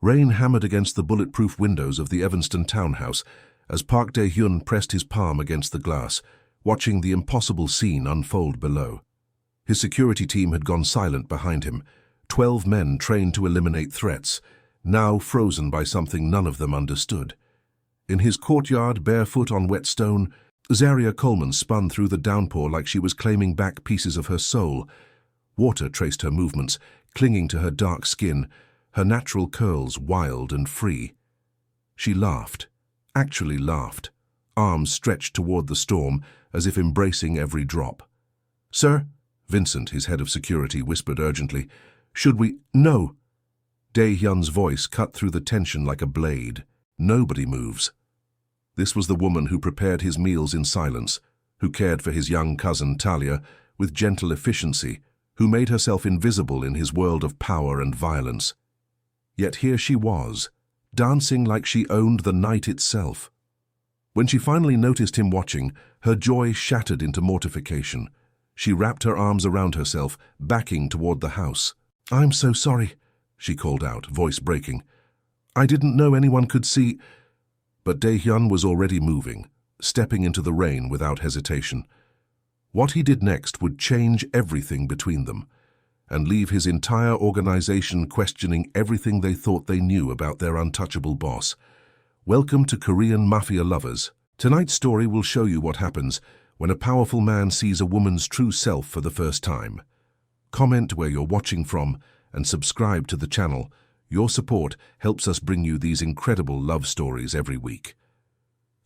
Rain hammered against the bulletproof windows of the Evanston townhouse as Park Dae-Hyun pressed his palm against the glass, watching the impossible scene unfold below. His security team had gone silent behind him, 12 men trained to eliminate threats, now frozen by something none of them understood. In his courtyard, barefoot on wet stone, Zaria Coleman spun through the downpour like she was claiming back pieces of her soul. Water traced her movements, clinging to her dark skin, her natural curls wild and free. She laughed, actually laughed, arms stretched toward the storm as if embracing every drop. "Sir," Vincent, his head of security, whispered urgently, "should we—" "No!" Dae-Hyun's voice cut through the tension like a blade. "Nobody moves." This was the woman who prepared his meals in silence, who cared for his young cousin Talia with gentle efficiency, who made herself invisible in his world of power and violence. Yet here she was, dancing like she owned the night itself. When she finally noticed him watching, her joy shattered into mortification. She wrapped her arms around herself, backing toward the house. "I'm so sorry," she called out, voice breaking. "I didn't know anyone could see—" But Dae-Hyun was already moving, stepping into the rain without hesitation. What he did next would change everything between them, and leave his entire organization questioning everything they thought they knew about their untouchable boss. Welcome to Korean Mafia lovers. Tonight's story will show you what happens when a powerful man sees a woman's true self for the first time. Comment where you're watching from and subscribe to the channel. Your support helps us bring you these incredible love stories every week.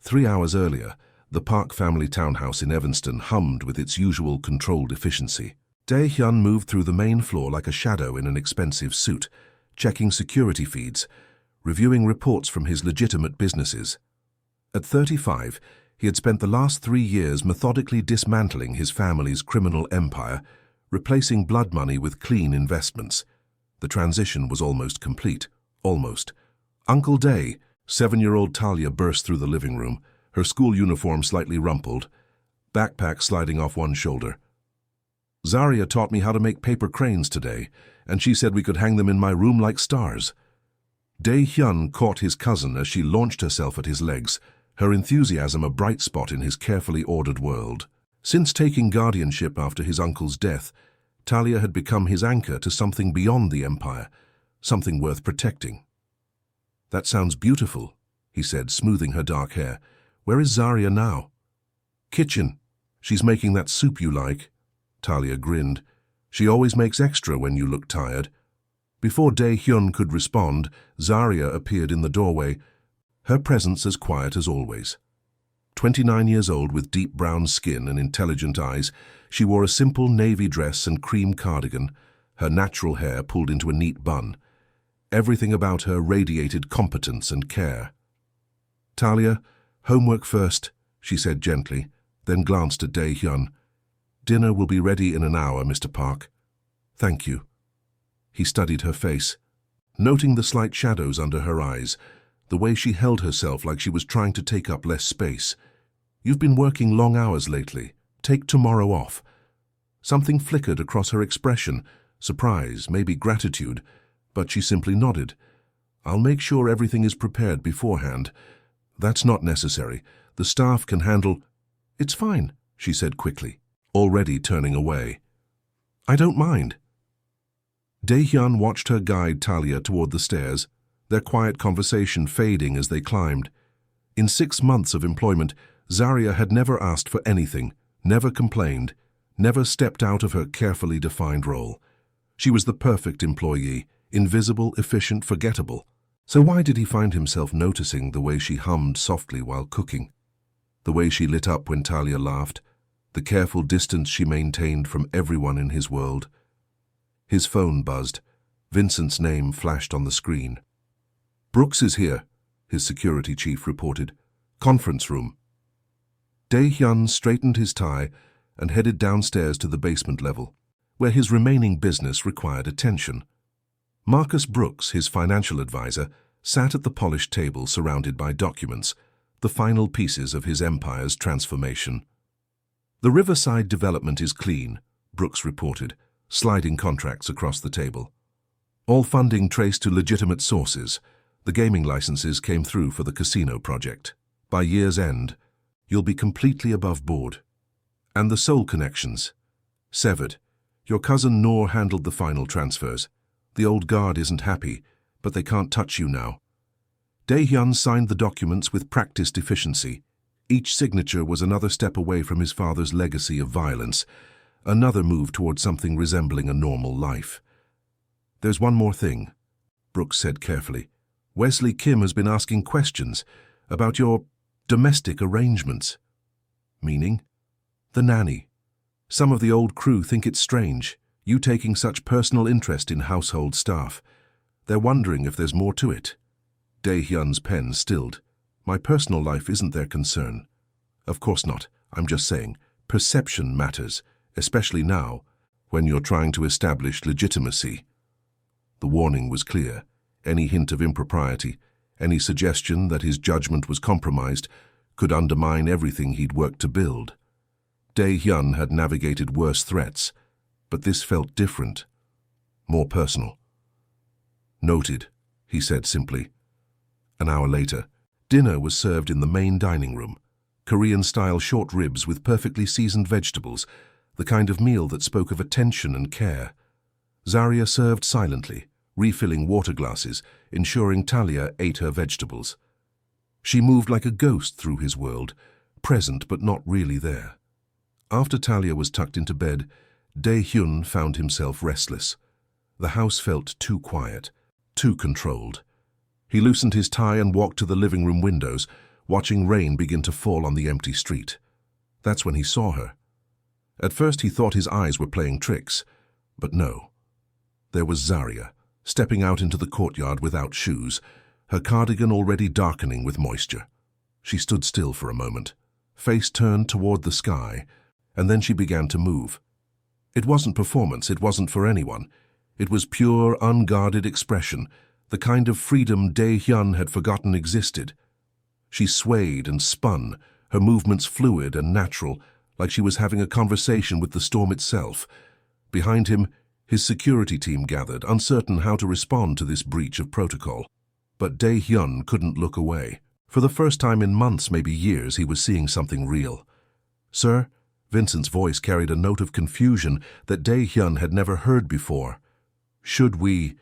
3 hours earlier, the Park family townhouse in Evanston hummed with its usual controlled efficiency. Dae-Hyun moved through the main floor like a shadow in an expensive suit, checking security feeds, reviewing reports from his legitimate businesses. At 35, he had spent the last 3 years methodically dismantling his family's criminal empire, replacing blood money with clean investments. The transition was almost complete. Almost. "Uncle Day," 7-year-old Talia burst through the living room, her school uniform slightly rumpled, backpack sliding off one shoulder. "Zaria taught me how to make paper cranes today, and she said we could hang them in my room like stars." Dae-Hyun caught his cousin as she launched herself at his legs, her enthusiasm a bright spot in his carefully ordered world. Since taking guardianship after his uncle's death, Talia had become his anchor to something beyond the empire, something worth protecting. "That sounds beautiful," he said, smoothing her dark hair. "Where is Zaria now?" "Kitchen. She's making that soup you like." Talia grinned. "She always makes extra when you look tired." Before Dae-Hyun could respond, Zaria appeared in the doorway, her presence as quiet as always. 29 years old with deep brown skin and intelligent eyes, she wore a simple navy dress and cream cardigan, her natural hair pulled into a neat bun. Everything about her radiated competence and care. "Talia, homework first," she said gently, then glanced at Dae-Hyun. "Dinner will be ready in an hour, Mr. Park." "Thank you." He studied her face, noting the slight shadows under her eyes, the way she held herself like she was trying to take up less space. "You've been working long hours lately. Take tomorrow off." Something flickered across her expression, surprise, maybe gratitude, but she simply nodded. "I'll make sure everything is prepared beforehand." "That's not necessary. The staff can handle—" "It's fine," she said quickly, already turning away. "I don't mind." Dae-Hyun watched her guide Talia toward the stairs, their quiet conversation fading as they climbed. In 6 months of employment, Zaria had never asked for anything, never complained, never stepped out of her carefully defined role. She was the perfect employee, invisible, efficient, forgettable. So why did he find himself noticing the way she hummed softly while cooking? The way she lit up when Talia laughed, the careful distance she maintained from everyone in his world. His phone buzzed. Vincent's name flashed on the screen. "Brooks is here," his security chief reported. "Conference room." Dae-Hyun straightened his tie and headed downstairs to the basement level, where his remaining business required attention. Marcus Brooks, his financial advisor, sat at the polished table surrounded by documents, the final pieces of his empire's transformation. "The Riverside development is clean," Brooks reported, sliding contracts across the table. All funding traced to legitimate sources. The gaming licenses came through for the casino project. By year's end, you'll be completely above board. And the soul connections. Severed. Your cousin Noor handled the final transfers. The old guard isn't happy, but they can't touch you now. Dae-Hyun signed the documents with practiced efficiency. Each signature was another step away from his father's legacy of violence, another move toward something resembling a normal life. There's one more thing, Brooks said carefully. Wesley Kim has been asking questions about your domestic arrangements. Meaning? The nanny. Some of the old crew think it's strange, you taking such personal interest in household staff. They're wondering if there's more to it. Dae-Hyun's pen stilled. My personal life isn't their concern. Of course not. I'm just saying, perception matters, especially now, when you're trying to establish legitimacy. The warning was clear. Any hint of impropriety, any suggestion that his judgment was compromised, could undermine everything he'd worked to build. Dae-Hyun had navigated worse threats, but this felt different, more personal. Noted, he said simply. An hour later, dinner was served in the main dining room. Korean-style short ribs with perfectly seasoned vegetables, the kind of meal that spoke of attention and care. Zaria served silently, refilling water glasses, ensuring Talia ate her vegetables. She moved like a ghost through his world, present but not really there. After Talia was tucked into bed, Dae-Hyun found himself restless. The house felt too quiet, too controlled. He loosened his tie and walked to the living room windows, watching rain begin to fall on the empty street. That's when he saw her. At first he thought his eyes were playing tricks, but no. There was Zaria, stepping out into the courtyard without shoes, her cardigan already darkening with moisture. She stood still for a moment, face turned toward the sky, and then she began to move. It wasn't performance, it wasn't for anyone. It was pure, unguarded expression, the kind of freedom Dae-Hyun had forgotten existed. She swayed and spun, her movements fluid and natural, like she was having a conversation with the storm itself. Behind him, his security team gathered, uncertain how to respond to this breach of protocol. But Dae-Hyun couldn't look away. For the first time in months, maybe years, he was seeing something real. Sir? Vincent's voice carried a note of confusion that Dae-Hyun had never heard before. Should we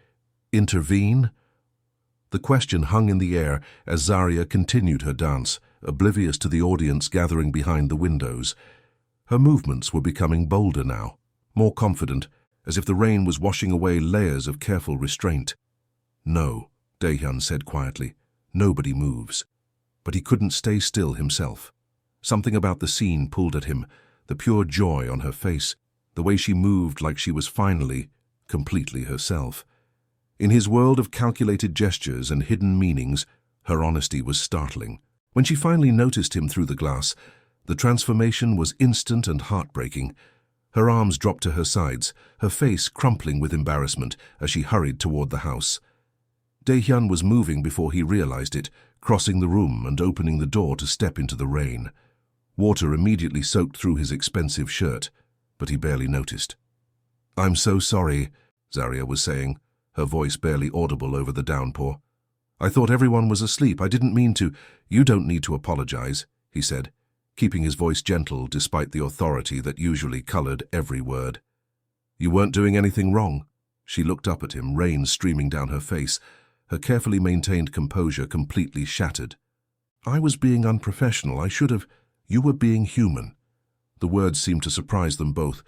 intervene? The question hung in the air as Zaria continued her dance, oblivious to the audience gathering behind the windows. Her movements were becoming bolder now, more confident, as if the rain was washing away layers of careful restraint. No, Dae-Hyun said quietly. Nobody moves. But he couldn't stay still himself. Something about the scene pulled at him, the pure joy on her face, the way she moved like she was finally, completely herself. In his world of calculated gestures and hidden meanings, her honesty was startling. When she finally noticed him through the glass, the transformation was instant and heartbreaking. Her arms dropped to her sides, her face crumpling with embarrassment as she hurried toward the house. Dae-Hyun was moving before he realized it, crossing the room and opening the door to step into the rain. Water immediately soaked through his expensive shirt, but he barely noticed. "I'm so sorry," Zaria was saying, her voice barely audible over the downpour. "I thought everyone was asleep. I didn't mean to." "You don't need to apologize," he said, keeping his voice gentle despite the authority that usually colored every word. "You weren't doing anything wrong." She looked up at him, rain streaming down her face, her carefully maintained composure completely shattered. "I was being unprofessional. I should have—" "You were being human." The words seemed to surprise them both.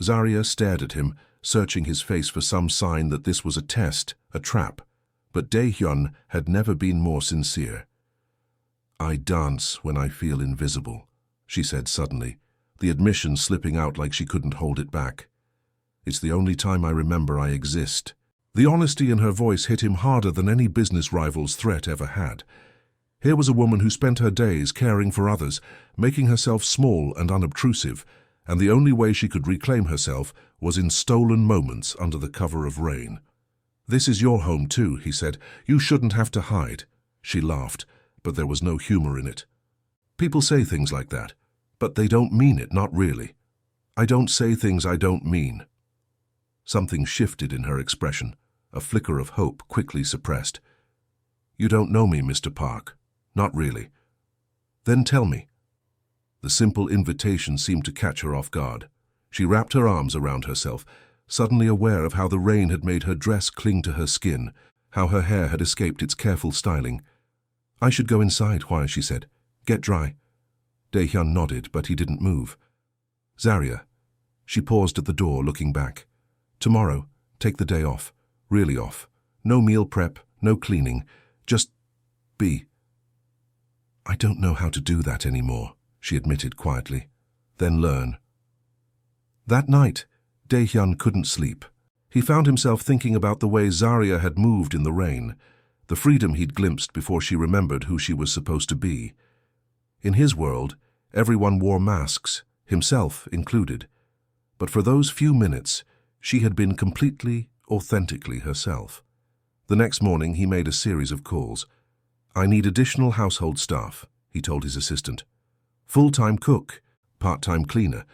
Zaria stared at him, searching his face for some sign that this was a test, a trap. But Dae-Hyun had never been more sincere. "I dance when I feel invisible," she said suddenly, the admission slipping out like she couldn't hold it back. "It's the only time I remember I exist." The honesty in her voice hit him harder than any business rival's threat ever had. Here was a woman who spent her days caring for others, making herself small and unobtrusive, and the only way she could reclaim herself was in stolen moments under the cover of rain. "This is your home too," he said. "You shouldn't have to hide." She laughed, but there was no humor in it. "People say things like that, but they don't mean it, not really." "I don't say things I don't mean." Something shifted in her expression. a flicker of hope quickly suppressed. "You don't know me, Mr. Park. Not really." "Then tell me." The simple invitation seemed to catch her off guard. She wrapped her arms around herself, suddenly aware of how the rain had made her dress cling to her skin, how her hair had escaped its careful styling. "I should go inside," Hwaya, she said. "Get dry." Dae-Hyun nodded, but he didn't move. "Zaria." She paused at the door, looking back. "Tomorrow, take the day off. Really off. No meal prep, no cleaning. Just be." "I don't know how to do that anymore," she admitted quietly. "Then learn." That night, Dae-Hyun couldn't sleep. He found himself thinking about the way Zaria had moved in the rain, the freedom he'd glimpsed before she remembered who she was supposed to be. In his world, everyone wore masks, himself included. But for those few minutes, she had been completely, authentically herself. The next morning, he made a series of calls. "I need additional household staff," he told his assistant. "Full-time cook, part-time cleaner,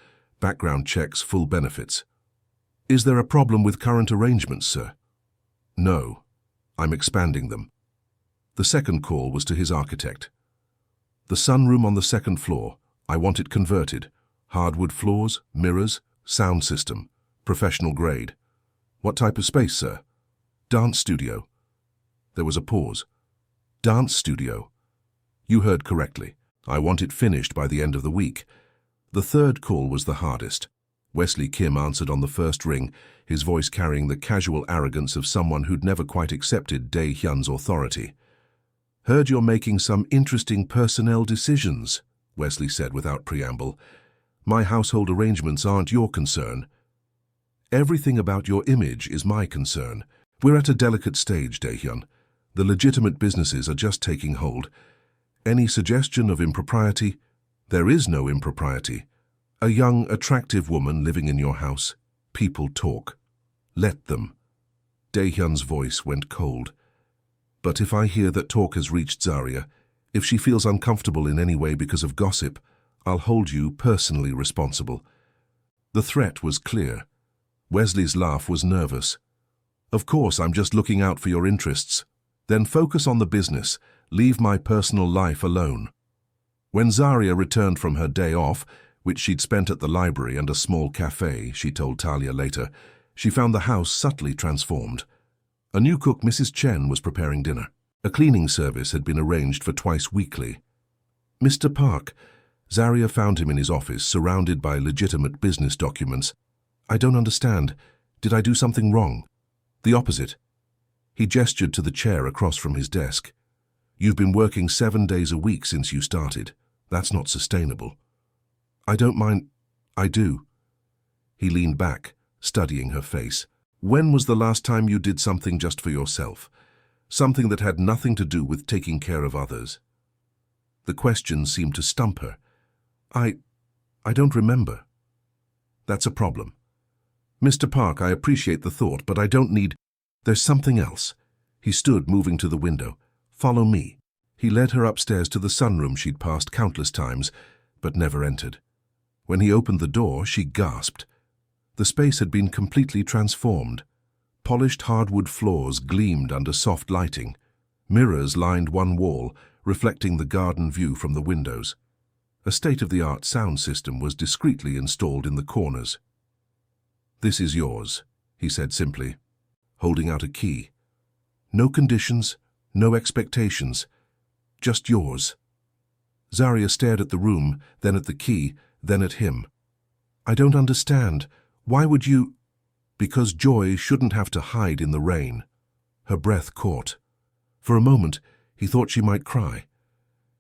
background checks, full benefits." "Is there a problem with current arrangements, sir?" "No. I'm expanding them." The second call was to his architect. "The sunroom on the second floor. I want it converted. Hardwood floors, mirrors, sound system, professional grade." "What type of space, sir?" "Dance studio." There was a pause. "Dance studio." "You heard correctly. I want it finished by the end of the week." The third call was the hardest. Wesley Kim answered on the first ring, his voice carrying the casual arrogance of someone who'd never quite accepted Dae-Hyun's authority. "Heard you're making some interesting personnel decisions," Wesley said without preamble. "My household arrangements aren't your concern." "Everything about your image is my concern. We're at a delicate stage, Dae-Hyun. The legitimate businesses are just taking hold. Any suggestion of impropriety? There is no impropriety. A young, attractive woman living in your house. People talk. Let them." Dae-Hyun's voice went cold. "But if I hear that talk has reached Zaria, if she feels uncomfortable in any way because of gossip, I'll hold you personally responsible." The threat was clear. Wesley's laugh was nervous. "Of course, I'm just looking out for your interests. Then focus on the business. Leave my personal life alone." When Zaria returned from her day off, which she'd spent at the library and a small cafe, she told Talia later, she found the house subtly transformed. A new cook, Mrs. Chen, was preparing dinner. A cleaning service had been arranged for twice weekly. "Mr. Park," Zaria found him in his office, surrounded by legitimate business documents. "I don't understand. Did I do something wrong?" "The opposite." He gestured to the chair across from his desk. "You've been working 7 days a week since you started. That's not sustainable." "I don't mind." "I do." He leaned back, studying her face. "When was the last time you did something just for yourself? Something that had nothing to do with taking care of others?" The question seemed to stump her. I don't remember." "That's a problem." "Mr. Park, I appreciate the thought, but I don't need—" "There's something else." He stood, moving to the window. "Follow me." He led her upstairs to the sunroom she'd passed countless times, but never entered. When he opened the door, she gasped. The space had been completely transformed. Polished hardwood floors gleamed under soft lighting. Mirrors lined one wall, reflecting the garden view from the windows. A state-of-the-art sound system was discreetly installed in the corners. "This is yours," he said simply, holding out a key. "No conditions, no expectations. Just yours." Zaria stared at the room, then at the key, then at him. "I don't understand. Why would you—" "Because joy shouldn't have to hide in the rain." Her breath caught. For a moment, he thought she might cry.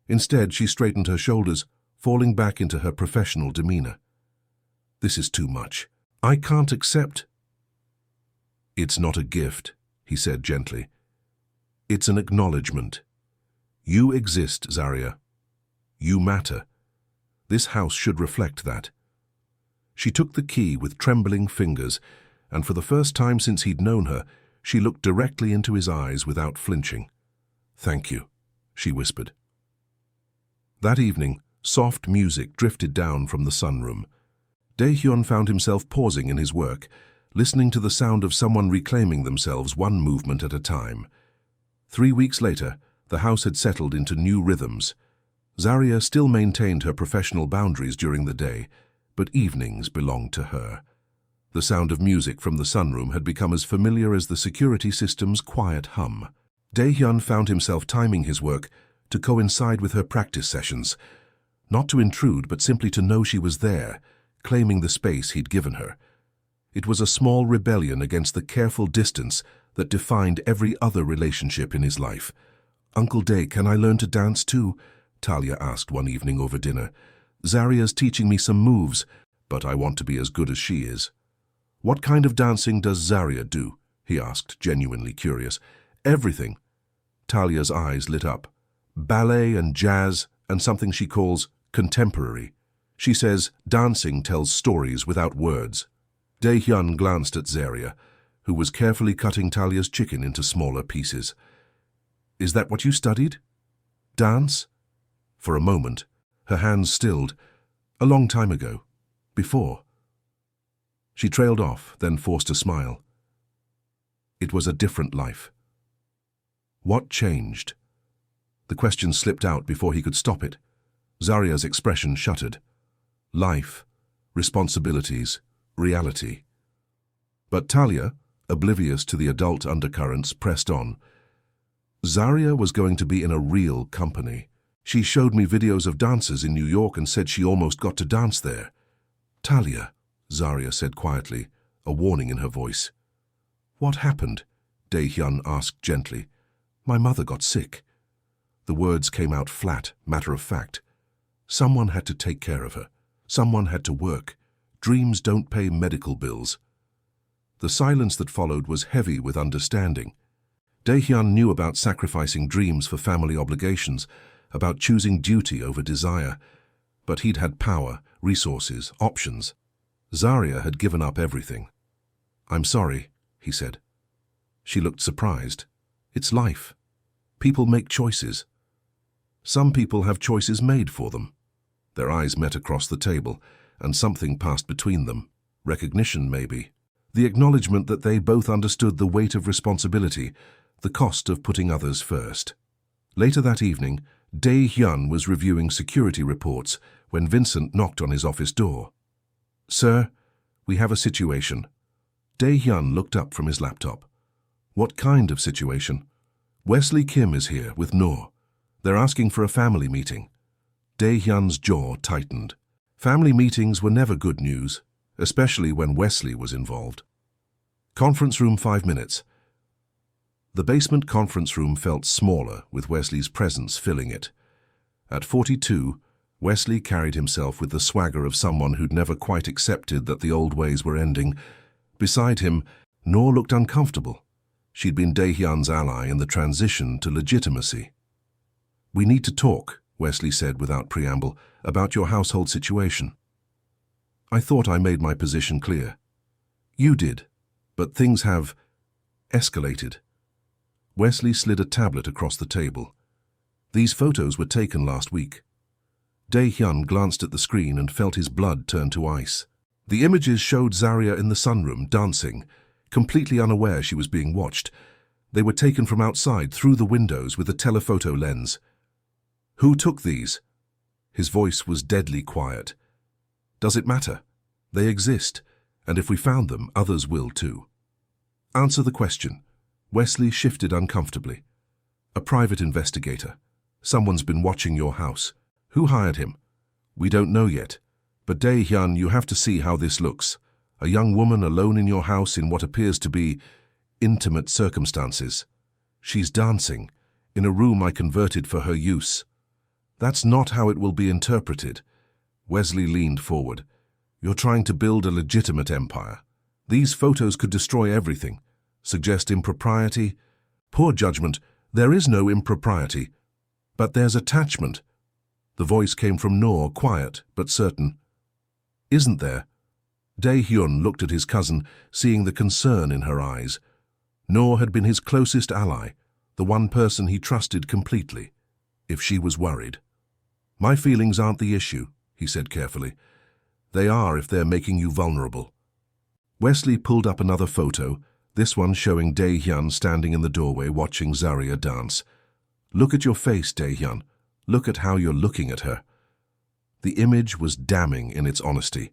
Instead, she straightened her shoulders, falling back into her professional demeanor. "This is too much. I can't accept—" "It's not a gift," he said gently. "It's an acknowledgement. You exist, Zaria. You matter. This house should reflect that." She took the key with trembling fingers, and for the first time since he'd known her, she looked directly into his eyes without flinching. "Thank you," she whispered. That evening, soft music drifted down from the sunroom. Dae-Hyun found himself pausing in his work, listening to the sound of someone reclaiming themselves one movement at a time. 3 weeks later, the house had settled into new rhythms. Zaria still maintained her professional boundaries during the day, but evenings belonged to her. The sound of music from the sunroom had become as familiar as the security system's quiet hum. Dae-Hyun found himself timing his work to coincide with her practice sessions, not to intrude but simply to know she was there, claiming the space he'd given her. It was a small rebellion against the careful distance that defined every other relationship in his life. "Uncle Dae, can I learn to dance too?" Talia asked one evening over dinner. "Zaria's teaching me some moves, but I want to be as good as she is." "What kind of dancing does Zaria do?" he asked, genuinely curious. "Everything." Talia's eyes lit up. "Ballet and jazz and something she calls contemporary. She says dancing tells stories without words." Dae-Hyun glanced at Zaria, who was carefully cutting Talia's chicken into smaller pieces. "Is that what you studied? Dance?" For a moment, her hands stilled. "A long time ago. Before." She trailed off, then forced a smile. It was a different life. What changed? The question slipped out before he could stop it. Zaria's expression shuttered. Life, responsibilities, reality. But Talia, oblivious to the adult undercurrents, pressed on. Zaria was going to be in a real company. She showed me videos of dancers in New York and said she almost got to dance there. "Talia," Zaria said quietly, a warning in her voice. "What happened?" Dae-Hyun asked gently. "My mother got sick." The words came out flat, matter of fact. Someone had to take care of her. Someone had to work. Dreams don't pay medical bills. The silence that followed was heavy with understanding. Dae-Hyun knew about sacrificing dreams for family obligations, about choosing duty over desire. But he'd had power, resources, options. Zaria had given up everything. "I'm sorry," he said. She looked surprised. "It's life. People make choices. Some people have choices made for them." Their eyes met across the table, and something passed between them. Recognition, maybe. The acknowledgement that they both understood the weight of responsibility, the cost of putting others first. Later that evening, Dae-Hyun was reviewing security reports when Vincent knocked on his office door. "Sir, we have a situation." Dae-Hyun looked up from his laptop. "What kind of situation?" "Wesley Kim is here with Noor. They're asking for a family meeting." Dae-Hyun's jaw tightened. Family meetings were never good news, especially when Wesley was involved. "Conference room 5 minutes." The basement conference room felt smaller, with Wesley's presence filling it. At 42, Wesley carried himself with the swagger of someone who'd never quite accepted that the old ways were ending. Beside him, Noor looked uncomfortable. She'd been Dae-Hyun's ally in the transition to legitimacy. "We need to talk," Wesley said without preamble, "about your household situation." "I thought I made my position clear." "You did, but things have escalated." Wesley slid a tablet across the table. "These photos were taken last week." Dae-Hyun glanced at the screen and felt his blood turn to ice. The images showed Zaria in the sunroom, dancing, completely unaware she was being watched. They were taken from outside, through the windows, with a telephoto lens. "Who took these?" His voice was deadly quiet. "Does it matter? They exist, and if we found them, others will too." "Answer the question." Wesley shifted uncomfortably. "A private investigator. Someone's been watching your house. Who hired him?" "We don't know yet. But Dae-Hyun, you have to see how this looks. A young woman alone in your house in what appears to be intimate circumstances. She's dancing, in a room I converted for her use. That's not how it will be interpreted." Wesley leaned forward. "You're trying to build a legitimate empire. These photos could destroy everything. Suggest impropriety. Poor judgment. There is no impropriety. But there's attachment." The voice came from Noor, quiet but certain. "Isn't there?" Dae-Hyun looked at his cousin, seeing the concern in her eyes. Noor had been his closest ally, the one person he trusted completely, if she was worried. "My feelings aren't the issue," he said carefully. "They are if they're making you vulnerable." Wesley pulled up another photo, this one showing Dae-Hyun standing in the doorway watching Zaria dance. "Look at your face, Dae-Hyun. Look at how you're looking at her." The image was damning in its honesty.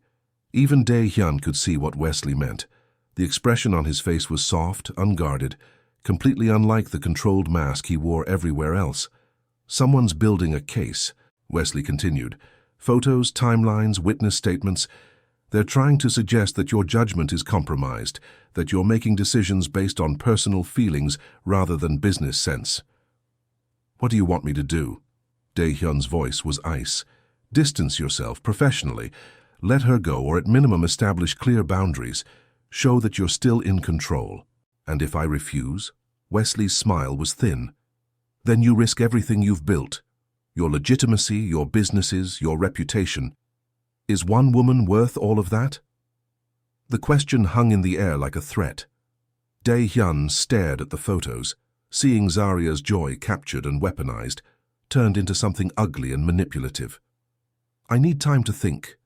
Even Dae-Hyun could see what Wesley meant. The expression on his face was soft, unguarded, completely unlike the controlled mask he wore everywhere else. "Someone's building a case," Wesley continued. "Photos, timelines, witness statements. They're trying to suggest that your judgment is compromised, that you're making decisions based on personal feelings rather than business sense." "What do you want me to do?" Dae-Hyun's voice was ice. "Distance yourself professionally. Let her go, or at minimum establish clear boundaries. Show that you're still in control." "And if I refuse?" Wesley's smile was thin. "Then you risk everything you've built. Your legitimacy, your businesses, your reputation. Is one woman worth all of that?" The question hung in the air like a threat. Dae-Hyun stared at the photos, seeing Zaria's joy captured and weaponized, turned into something ugly and manipulative. "I need time to think."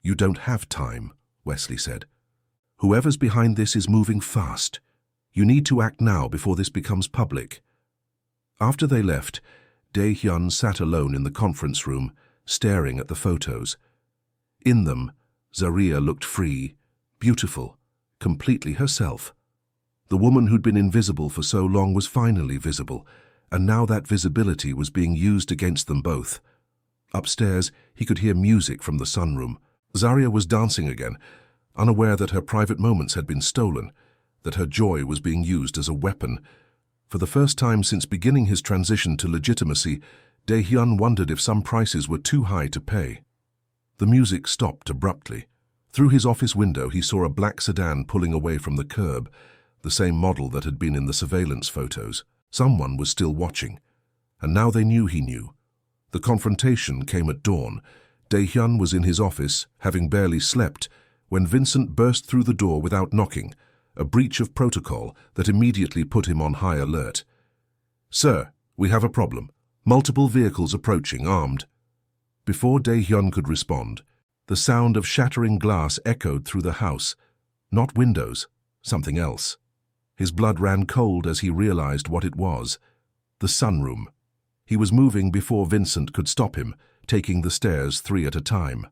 "You don't have time," Wesley said. "Whoever's behind this is moving fast. You need to act now before this becomes public." After they left, Dae-Hyun sat alone in the conference room, staring at the photos. In them, Zaria looked free, beautiful, completely herself. The woman who'd been invisible for so long was finally visible, and now that visibility was being used against them both. Upstairs, he could hear music from the sunroom. Zaria was dancing again, unaware that her private moments had been stolen, that her joy was being used as a weapon. For the first time since beginning his transition to legitimacy, Dae-Hyun wondered if some prices were too high to pay. The music stopped abruptly. Through his office window, he saw a black sedan pulling away from the curb, the same model that had been in the surveillance photos. Someone was still watching, and now they knew he knew. The confrontation came at dawn. Dae-Hyun was in his office, having barely slept, when Vincent burst through the door without knocking, a breach of protocol that immediately put him on high alert. "Sir, we have a problem. Multiple vehicles approaching, armed." Before Dae-Hyun could respond, the sound of shattering glass echoed through the house. Not windows, something else. His blood ran cold as he realized what it was. The sunroom. He was moving before Vincent could stop him, taking the stairs 3 at a time.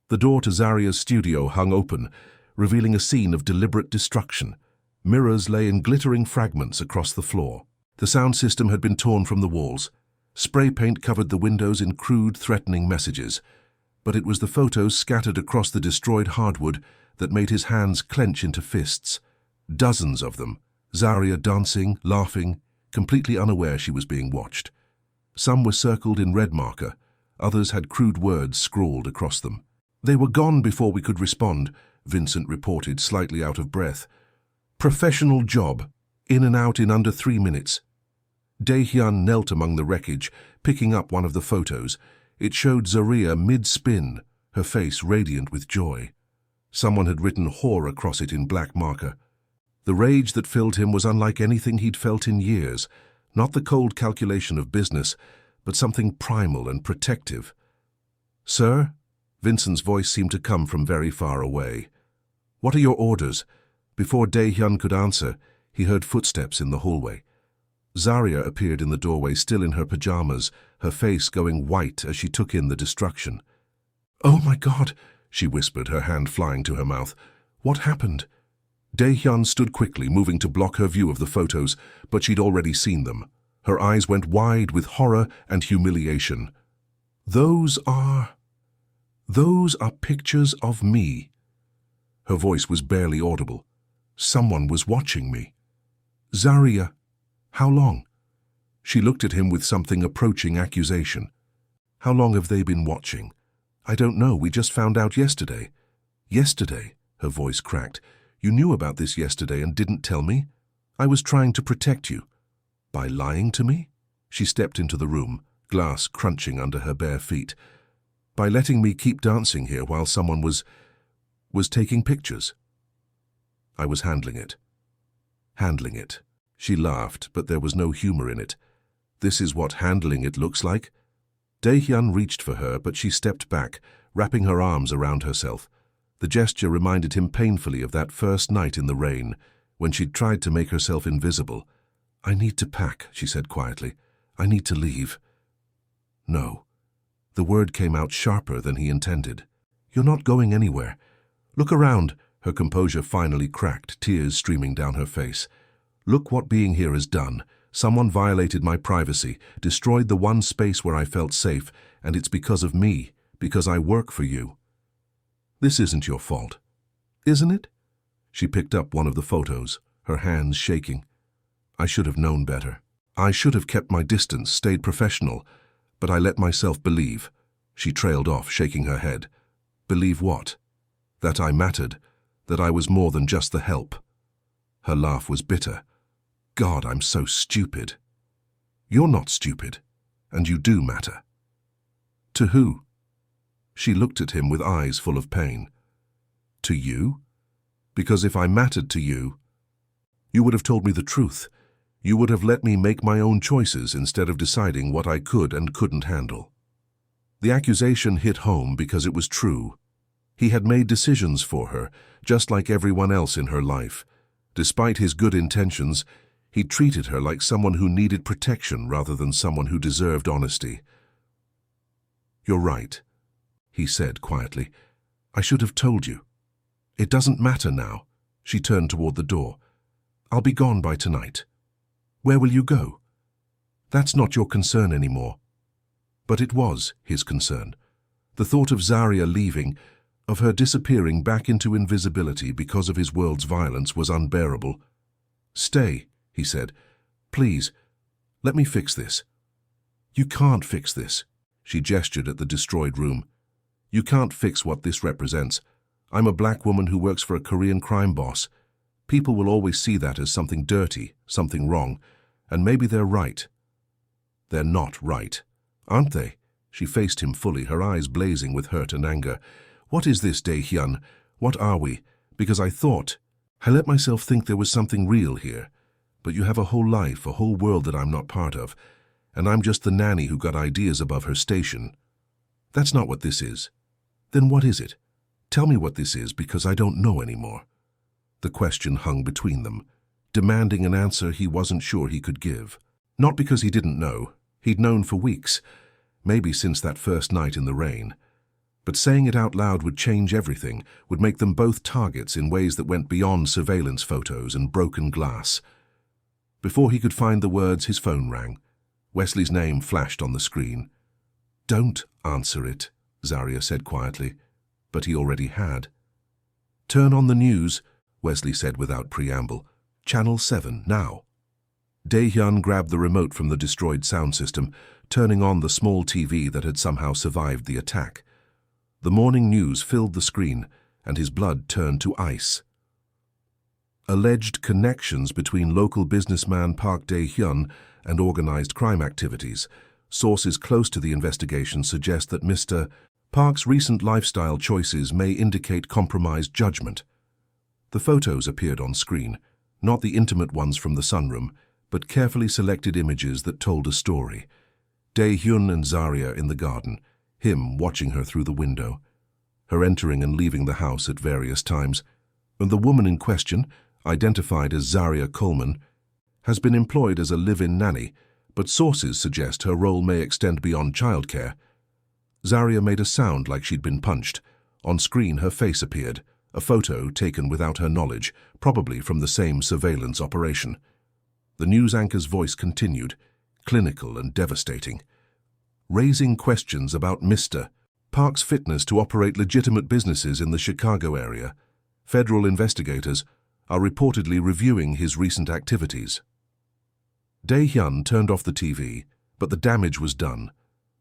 The door to Zaria's studio hung open, revealing a scene of deliberate destruction. Mirrors lay in glittering fragments across the floor. The sound system had been torn from the walls. Spray paint covered the windows in crude, threatening messages. But it was the photos scattered across the destroyed hardwood that made his hands clench into fists. Dozens of them, Zaria dancing, laughing, completely unaware she was being watched. Some were circled in red marker, others had crude words scrawled across them. "They were gone before we could respond," Vincent reported, slightly out of breath. "Professional job, in and out in under 3 minutes." Dae-Hyun knelt among the wreckage, picking up one of the photos. It showed Zaria mid-spin, her face radiant with joy. Someone had written whore across it in black marker. The rage that filled him was unlike anything he'd felt in years, not the cold calculation of business, but something primal and protective. "Sir?" Vincent's voice seemed to come from very far away. "What are your orders?" Before Dae-Hyun could answer, he heard footsteps in the hallway. Zaria appeared in the doorway, still in her pajamas, her face going white as she took in the destruction. "Oh my God," she whispered, her hand flying to her mouth. "What happened?" Dae-Hyun stood quickly, moving to block her view of the photos, but she'd already seen them. Her eyes went wide with horror and humiliation. Those are pictures of me." Her voice was barely audible. "Someone was watching me." "Zaria, how long?" She looked at him with something approaching accusation. "How long have they been watching?" "I don't know, we just found out yesterday." "Yesterday?" Her voice cracked. "You knew about this yesterday and didn't tell me? I was trying to protect you." "By lying to me?" She stepped into the room, glass crunching under her bare feet. "By letting me keep dancing here while someone was taking pictures." "I was handling it." "Handling it." She laughed, but there was no humor in it. "This is what handling it looks like?" Dae-Hyun reached for her, but she stepped back, wrapping her arms around herself. The gesture reminded him painfully of that first night in the rain, when she'd tried to make herself invisible. "I need to pack," she said quietly. "I need to leave." "No." The word came out sharper than he intended. "You're not going anywhere. Look around." Her composure finally cracked, tears streaming down her face. "Look what being here has done. Someone violated my privacy, destroyed the one space where I felt safe, and it's because of me, because I work for you. This isn't your fault, isn't it?" She picked up one of the photos, her hands shaking. "I should have known better. I should have kept my distance, stayed professional, but I let myself believe." She trailed off, shaking her head. "Believe what? That I mattered, that I was more than just the help." Her laugh was bitter. "God, I'm so stupid." "You're not stupid, and you do matter." "To who?" She looked at him with eyes full of pain. "To you? Because if I mattered to you, you would have told me the truth. You would have let me make my own choices instead of deciding what I could and couldn't handle." The accusation hit home because it was true. He had made decisions for her, just like everyone else in her life. Despite his good intentions, he treated her like someone who needed protection rather than someone who deserved honesty. "You're right," he said quietly. "I should have told you. It doesn't matter now." She turned toward the door. "I'll be gone by tonight." "Where will you go?" "That's not your concern anymore." But it was his concern. The thought of Zaria leaving, of her disappearing back into invisibility because of his world's violence, was unbearable. "Stay," he said. "Please, let me fix this." "You can't fix this." She gestured at the destroyed room. "You can't fix what this represents. I'm a black woman who works for a Korean crime boss. People will always see that as something dirty, something wrong, and maybe they're right." "They're not right, aren't they?" She faced him fully, her eyes blazing with hurt and anger. "What is this, Dae-Hyun? What are we? Because I let myself think there was something real here. But you have a whole life, a whole world that I'm not part of, and I'm just the nanny who got ideas above her station. That's not what this is. Then what is it? Tell me what this is, because I don't know anymore." The question hung between them, demanding an answer he wasn't sure he could give. Not because he didn't know. He'd known for weeks, maybe since that first night in the rain. But saying it out loud would change everything, would make them both targets in ways that went beyond surveillance photos and broken glass. Before he could find the words, his phone rang. Wesley's name flashed on the screen. "Don't answer it," Zaria said quietly, but he already had. "Turn on the news," Wesley said without preamble. "Channel 7, now." Dae-Hyun grabbed the remote from the destroyed sound system, turning on the small TV that had somehow survived the attack. The morning news filled the screen, and his blood turned to ice. Alleged connections between local businessman Park Dae-Hyun and organized crime activities. Sources close to the investigation suggest that Mr. Park's recent lifestyle choices may indicate compromised judgment. The photos appeared on screen, not the intimate ones from the sunroom, but carefully selected images that told a story. Dae-Hyun and Zaria in the garden, him watching her through the window, her entering and leaving the house at various times, and the woman in question, identified as Zaria Coleman, has been employed as a live-in nanny, but sources suggest her role may extend beyond childcare. Zaria made a sound like she'd been punched. On screen, her face appeared, a photo taken without her knowledge, probably from the same surveillance operation. The news anchor's voice continued, clinical and devastating, raising questions about Mr. Park's fitness to operate legitimate businesses in the Chicago area. Federal investigators are reportedly reviewing his recent activities. Dae-Hyun turned off the TV, but the damage was done.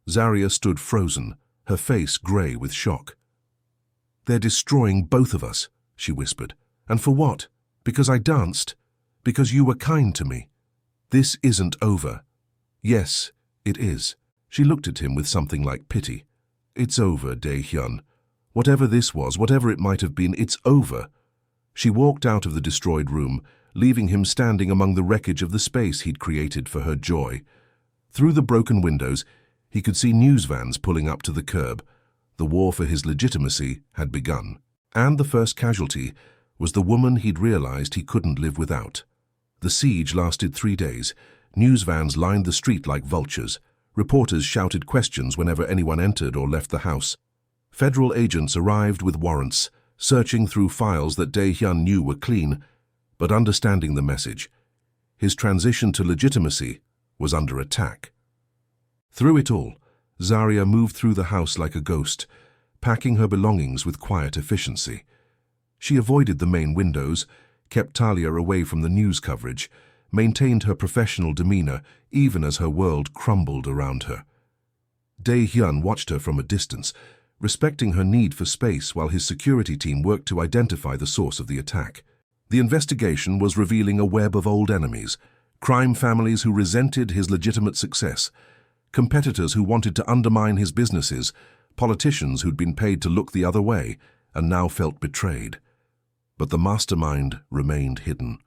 Zaria stood frozen, her face gray with shock. "They're destroying both of us," she whispered. "And for what? Because I danced? Because you were kind to me? This isn't over." "Yes, it is." She looked at him with something like pity. "It's over, Dae-Hyun. Whatever this was, whatever it might have been, it's over." She walked out of the destroyed room, leaving him standing among the wreckage of the space he'd created for her joy. Through the broken windows, he could see news vans pulling up to the curb. The war for his legitimacy had begun. And the first casualty was the woman he'd realized he couldn't live without. The siege lasted 3 days. News vans lined the street like vultures. Reporters shouted questions whenever anyone entered or left the house. Federal agents arrived with warrants, searching through files that Dae-Hyun knew were clean, but understanding the message. His transition to legitimacy was under attack. Through it all, Zaria moved through the house like a ghost, packing her belongings with quiet efficiency. She avoided the main windows, kept Talia away from the news coverage, maintained her professional demeanor even as her world crumbled around her. Dae-Hyun watched her from a distance, respecting her need for space while his security team worked to identify the source of the attack. The investigation was revealing a web of old enemies, crime families who resented his legitimate success, competitors who wanted to undermine his businesses, politicians who'd been paid to look the other way and now felt betrayed. But the mastermind remained hidden.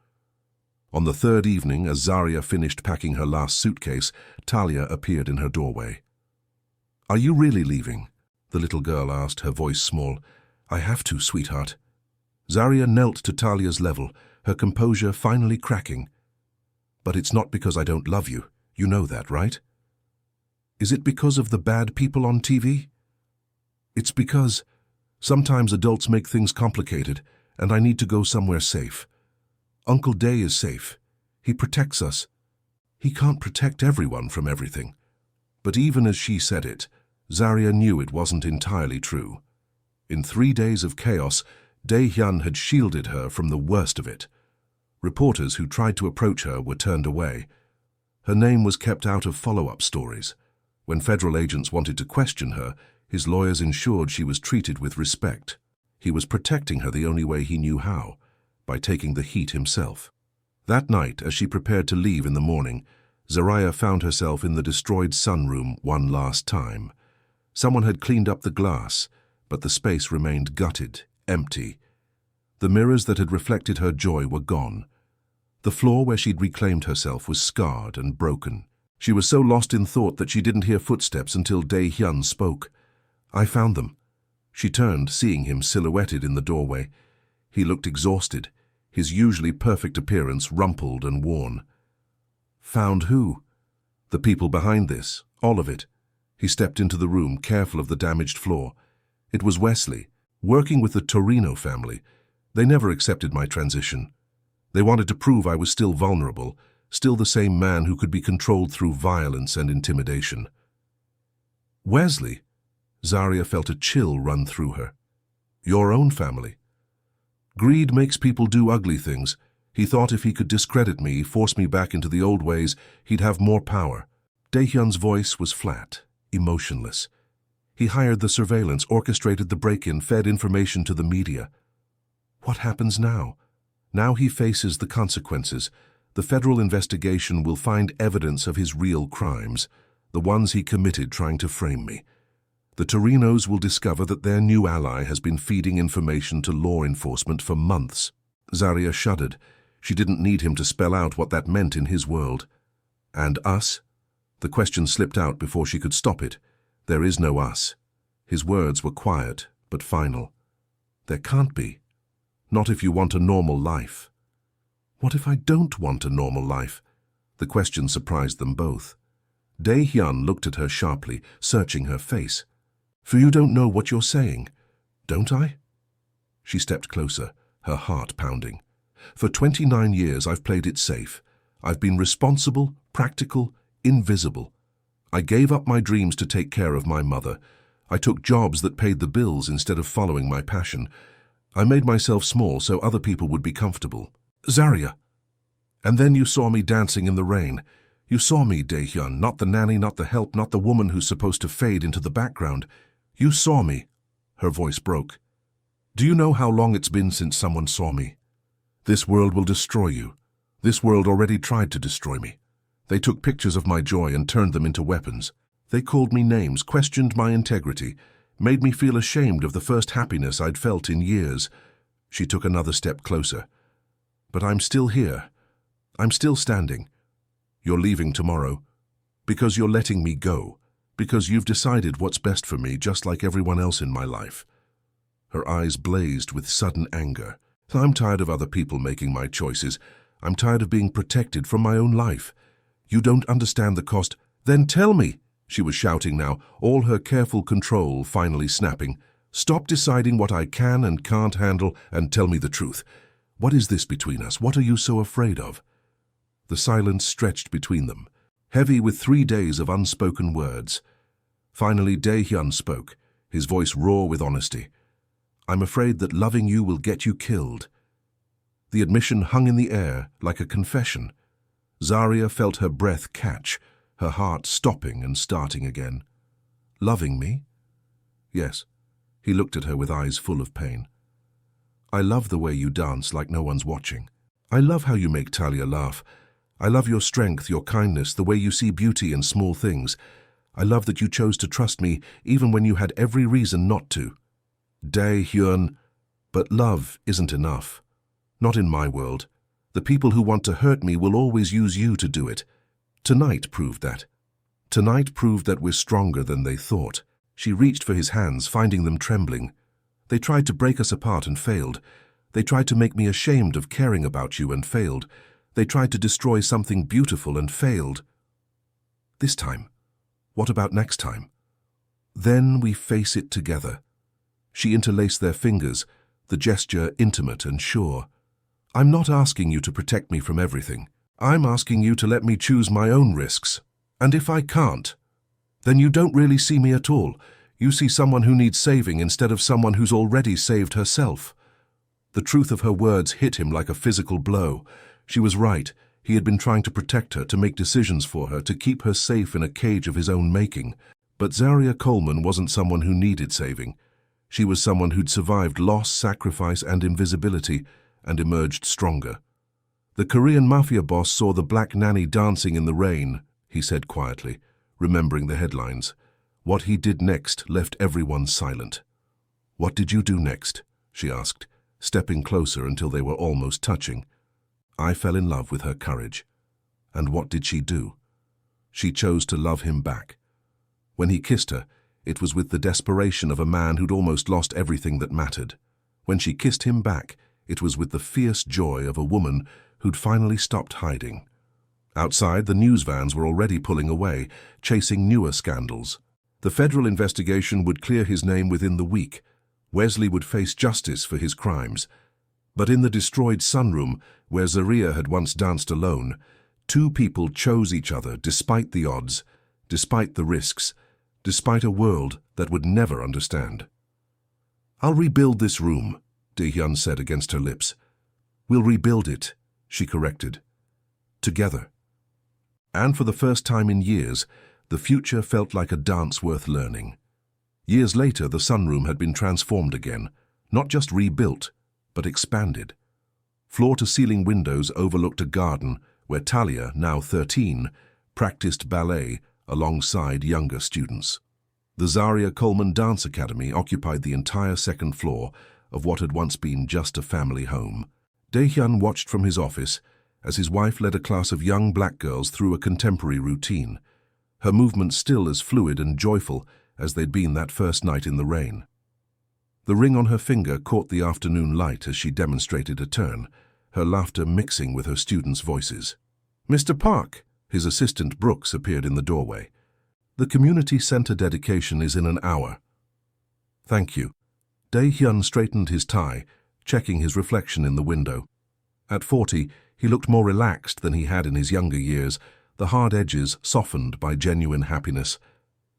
On the third evening, as Zaria finished packing her last suitcase, Talia appeared in her doorway. "Are you really leaving?" the little girl asked, her voice small. "I have to, sweetheart." Zaria knelt to Talia's level, her composure finally cracking. "But it's not because I don't love you. You know that, right? Is it because of the bad people on TV? It's because sometimes adults make things complicated, and I need to go somewhere safe. Uncle Dae is safe. He protects us. He can't protect everyone from everything." But even as she said it, Zaria knew it wasn't entirely true. In 3 days of chaos, Dae-Hyun had shielded her from the worst of it. Reporters who tried to approach her were turned away. Her name was kept out of follow-up stories. When federal agents wanted to question her, his lawyers ensured she was treated with respect. He was protecting her the only way he knew how, by taking the heat himself. That night, as she prepared to leave in the morning, Zaria found herself in the destroyed sunroom one last time. Someone had cleaned up the glass, but the space remained gutted, empty. The mirrors that had reflected her joy were gone. The floor where she'd reclaimed herself was scarred and broken. She was so lost in thought that she didn't hear footsteps until Dae-Hyun spoke. "I found them." She turned, seeing him silhouetted in the doorway. He looked exhausted, his usually perfect appearance rumpled and worn. "Found who?" "The people behind this, all of it." He stepped into the room, careful of the damaged floor. "It was Wesley, working with the Torino family. They never accepted my transition. They wanted to prove I was still vulnerable, still the same man who could be controlled through violence and intimidation." "Wesley?" Zaria felt a chill run through her. "Your own family?" "Greed makes people do ugly things. He thought if he could discredit me, force me back into the old ways, he'd have more power." Dae-Hyun's voice was flat, emotionless. He hired the surveillance, orchestrated the break-in, fed information to the media. What happens now? Now he faces the consequences. The federal investigation will find evidence of his real crimes, the ones he committed trying to frame me. The Torinos will discover that their new ally has been feeding information to law enforcement for months. Zaria shuddered. She didn't need him to spell out what that meant in his world. "And us?" The question slipped out before she could stop it. "There is no us." His words were quiet, but final. "There can't be. Not if you want a normal life." "What if I don't want a normal life?" The question surprised them both. Dae-Hyun looked at her sharply, searching her face. "For you don't know what you're saying, don't I?" She stepped closer, her heart pounding. "For 29 years I've played it safe. I've been responsible, practical, invisible. I gave up my dreams to take care of my mother. I took jobs that paid the bills instead of following my passion. I made myself small so other people would be comfortable. Zaria. And then you saw me dancing in the rain. You saw me, Dae-Hyun, not the nanny, not the help, not the woman who's supposed to fade into the background. You saw me." Her voice broke. "Do you know how long it's been since someone saw me? This world will destroy you. This world already tried to destroy me. They took pictures of my joy and turned them into weapons. They called me names, questioned my integrity, made me feel ashamed of the first happiness I'd felt in years." She took another step closer. "But I'm still here. I'm still standing. You're leaving tomorrow. Because you're letting me go. Because you've decided what's best for me, just like everyone else in my life." Her eyes blazed with sudden anger. I'm tired of other people making my choices. I'm tired of being protected from my own life. You don't understand the cost. Then tell me, she was shouting now, all her careful control finally snapping. Stop deciding what I can and can't handle and tell me the truth. What is this between us? What are you so afraid of? The silence stretched between them, heavy with 3 days of unspoken words. Finally, Dae-Hyun spoke, his voice raw with honesty. I'm afraid that loving you will get you killed. The admission hung in the air like a confession. Zaria felt her breath catch, her heart stopping and starting again. Loving me? Yes. He looked at her with eyes full of pain. I love the way you dance like no one's watching. I love how you make Talia laugh. I love your strength, your kindness, the way you see beauty in small things. I love that you chose to trust me even when you had every reason not to. Dae-Hyun, but love isn't enough. Not in my world. The people who want to hurt me will always use you to do it. Tonight proved that. Tonight proved that we're stronger than they thought. She reached for his hands, finding them trembling. They tried to break us apart and failed. They tried to make me ashamed of caring about you and failed. They tried to destroy something beautiful and failed. This time. What about next time? Then we face it together. She interlaced their fingers, the gesture intimate and sure. I'm not asking you to protect me from everything. I'm asking you to let me choose my own risks. And if I can't, then you don't really see me at all. You see someone who needs saving instead of someone who's already saved herself. The truth of her words hit him like a physical blow. She was right. He had been trying to protect her, to make decisions for her, to keep her safe in a cage of his own making. But Zaria Coleman wasn't someone who needed saving. She was someone who'd survived loss, sacrifice, and invisibility, and emerged stronger. The Korean Mafia boss saw the black nanny dancing in the rain, he said quietly, remembering the headlines. What he did next left everyone silent. What did you do next? She asked, stepping closer until they were almost touching. I fell in love with her courage. And what did she do? She chose to love him back. When he kissed her, it was with the desperation of a man who'd almost lost everything that mattered. When she kissed him back, it was with the fierce joy of a woman who'd finally stopped hiding. Outside, the news vans were already pulling away, chasing newer scandals. The federal investigation would clear his name within the week. Wesley would face justice for his crimes. But in the destroyed sunroom, where Zaria had once danced alone, 2 people chose each other despite the odds, despite the risks, despite a world that would never understand. I'll rebuild this room, Dae-Hyun said against her lips. We'll rebuild it, she corrected. Together. And for the first time in years, the future felt like a dance worth learning. Years later, the sunroom had been transformed again, not just rebuilt, but expanded. Floor-to-ceiling windows overlooked a garden where Talia, now 13, practiced ballet alongside younger students. The Zaria Coleman Dance Academy occupied the entire second floor of what had once been just a family home. Dae-Hyun watched from his office as his wife led a class of young black girls through a contemporary routine, her movements still as fluid and joyful as they'd been that first night in the rain. The ring on her finger caught the afternoon light as she demonstrated a turn, her laughter mixing with her students' voices. Mr. Park, his assistant Brooks, appeared in the doorway. The community center dedication is in an hour. Thank you. Dae-Hyun straightened his tie, checking his reflection in the window. At 40, he looked more relaxed than he had in his younger years, the hard edges softened by genuine happiness.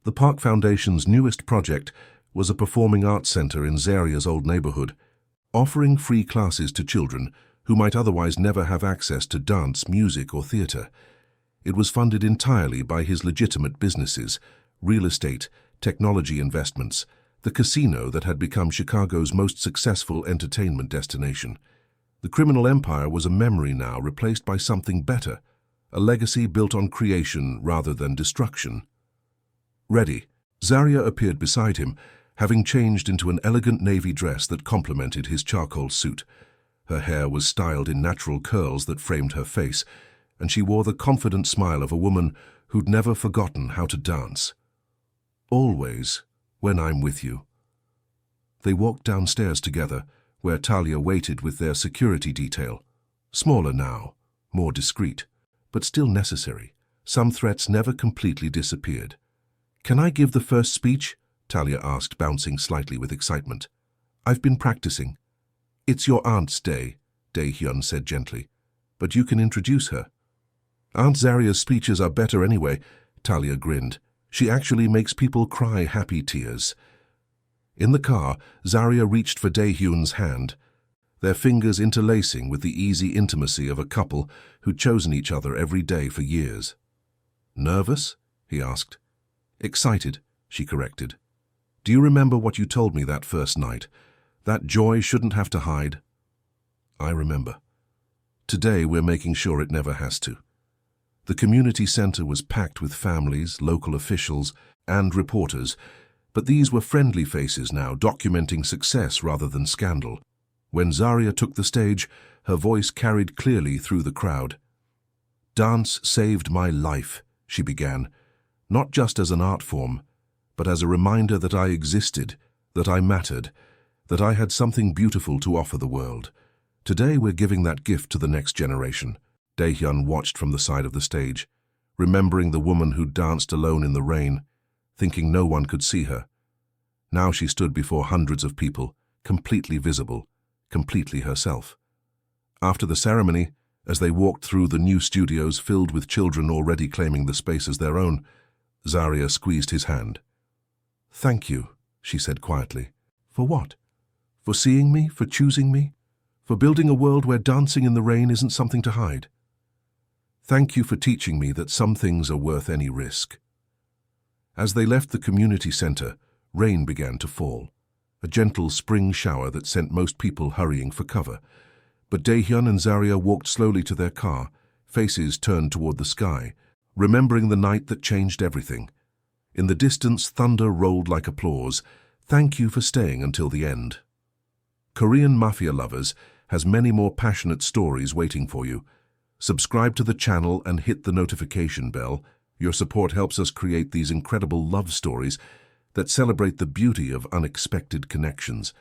The Park Foundation's newest project was a performing arts center in Zaria's old neighborhood, offering free classes to children who might otherwise never have access to dance, music, or theater. It was funded entirely by his legitimate businesses, real estate, technology investments, the casino that had become Chicago's most successful entertainment destination. The criminal empire was a memory now, replaced by something better, a legacy built on creation rather than destruction. Ready, Zaria appeared beside him, having changed into an elegant navy dress that complemented his charcoal suit. Her hair was styled in natural curls that framed her face, and she wore the confident smile of a woman who'd never forgotten how to dance. Always, when I'm with you. They walked downstairs together, where Talia waited with their security detail. Smaller now, more discreet, but still necessary. Some threats never completely disappeared. "Can I give the first speech?" Talia asked, bouncing slightly with excitement. "I've been practicing." "It's your aunt's day," Dae-Hyun said gently, "but you can introduce her." "Aunt Zaria's speeches are better anyway," Talia grinned. "She actually makes people cry happy tears." In the car, Zaria reached for Dae-Hyun's hand, their fingers interlacing with the easy intimacy of a couple who'd chosen each other every day for years. "Nervous?" he asked. "Excited," she corrected. "Do you remember what you told me that first night? That joy shouldn't have to hide?" "I remember. Today we're making sure it never has to." The community center was packed with families, local officials, and reporters, but these were friendly faces now, documenting success rather than scandal. When Zaria took the stage, her voice carried clearly through the crowd. "Dance saved my life," she began, "not just as an art form, but as a reminder that I existed, that I mattered, that I had something beautiful to offer the world. Today we're giving that gift to the next generation." Dae-Hyun watched from the side of the stage, remembering the woman who danced alone in the rain, thinking no one could see her. Now she stood before hundreds of people, completely visible, completely herself. After the ceremony, as they walked through the new studios filled with children already claiming the space as their own, Zaria squeezed his hand. "Thank you," she said quietly. "For what? For seeing me, for choosing me, for building a world where dancing in the rain isn't something to hide. Thank you for teaching me that some things are worth any risk." As they left the community center, rain began to fall, a gentle spring shower that sent most people hurrying for cover. But Dae-Hyun and Zaria walked slowly to their car, faces turned toward the sky, remembering the night that changed everything. In the distance, thunder rolled like applause. "Thank you for staying until the end." Korean Mafia Lovers has many more passionate stories waiting for you. Subscribe to the channel and hit the notification bell. Your support helps us create these incredible love stories that celebrate the beauty of unexpected connections.